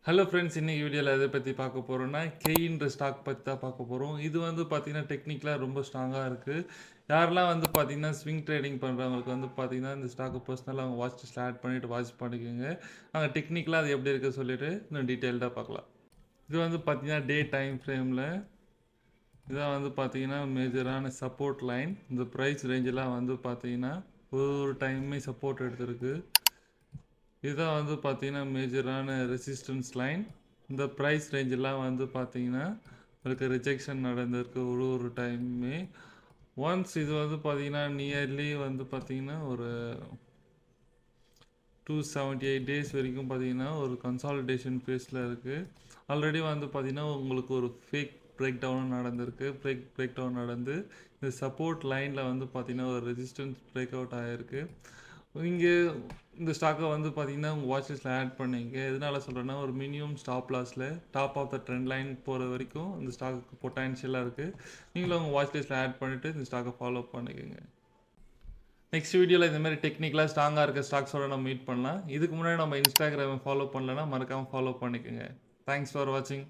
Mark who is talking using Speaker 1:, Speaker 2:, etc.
Speaker 1: Hello friends, இன்னைக்கு வீடியோவில் எதை பற்றி பார்க்க போகிறோம்னா கெயின்ற ஸ்டாக் பற்றி தான் பார்க்க போகிறோம். இது வந்து பார்த்தீங்கன்னா டெக்னிக்கலாக ரொம்ப ஸ்ட்ராங்காக இருக்குது. யாரெல்லாம் வந்து பார்த்தீங்கன்னா ஸ்விங் ட்ரேடிங் பண்ணுறவங்களுக்கு வந்து பார்த்தீங்கன்னா இந்த ஸ்டாக்கை பர்சனலாக அவங்க வாட்ச் லிஸ்ட்டில் ஆட் பண்ணிவிட்டு வாட்ச் பண்ணிக்கோங்க. அங்கே டெக்னிக்கலாக அது எப்படி இருக்குது சொல்லிட்டு இன்னும் டீட்டெயில்டாக பார்க்கலாம். இது வந்து பார்த்தீங்கன்னா டே டைம் ஃப்ரேமில் இதான் வந்து பார்த்தீங்கன்னா மேஜரான சப்போர்ட் லைன். இந்த ப்ரைஸ் ரேஞ்செலாம் வந்து பார்த்தீங்கன்னா ஒரு டைமே சப்போர்ட் எடுத்திருக்கு. இதுதான் வந்து பார்த்தீங்கன்னா மேஜரான ரெசிஸ்டன்ஸ் லைன். இந்த ப்ரைஸ் ரேஞ்செல்லாம் வந்து பார்த்தீங்கன்னா உங்களுக்கு ரிஜெக்ஷன் நடந்திருக்கு ஒரு டைமுமே. ஒன்ஸ் இது வந்து பார்த்தீங்கன்னா நியர்லி வந்து பார்த்தீங்கன்னா ஒரு 278 டேஸ் வரைக்கும் பார்த்தீங்கன்னா ஒரு கன்சாலிடேஷன் ஃபேஸில் இருக்குது. ஆல்ரெடி வந்து பார்த்தீங்கன்னா உங்களுக்கு ஒரு ஃபேக் பிரேக் டவுனும் நடந்திருக்கு. பிரேக் டவுன் நடந்து இந்த சப்போர்ட் லைனில் வந்து பார்த்தீங்கன்னா ஒரு ரெசிஸ்டன்ஸ் பிரேக் அவுட் ஆகிருக்கு. இங்கே இந்த ஸ்டாக்கை வந்து பார்த்தீங்கன்னா உங்கள் வாட்ச் லிஸ்ட்டில் ஆட் பண்ணிங்க. எதனால சொல்கிறேன்னா ஒரு மினிமம் ஸ்டாப் லாஸில் top of the trend line போகிற வரைக்கும் இந்த ஸ்டாக்கு பொட்டன்ஷியலாக இருக்குது. நீங்களும் உங்கள் வாட்ச் லிஸ்ட்டில் ஆட் பண்ணிவிட்டு இந்த ஸ்டாக்கை ஃபாலோ பண்ணிக்கோங்க. நெக்ஸ்ட் வீடியோவில் இந்த மாதிரி டெக்னிக்கலாக ஸ்ட்ராங்காக இருக்க ஸ்டாக்ஸோட நம்ம மீட் பண்ணலாம். இதுக்கு முன்னாடி நம்ம இன்ஸ்டாகிராமை ஃபாலோ பண்ணலன்னா மறக்காமல் ஃபாலோ பண்ணிக்கோங்க. தேங்க்ஸ் ஃபார் வாட்சிங்.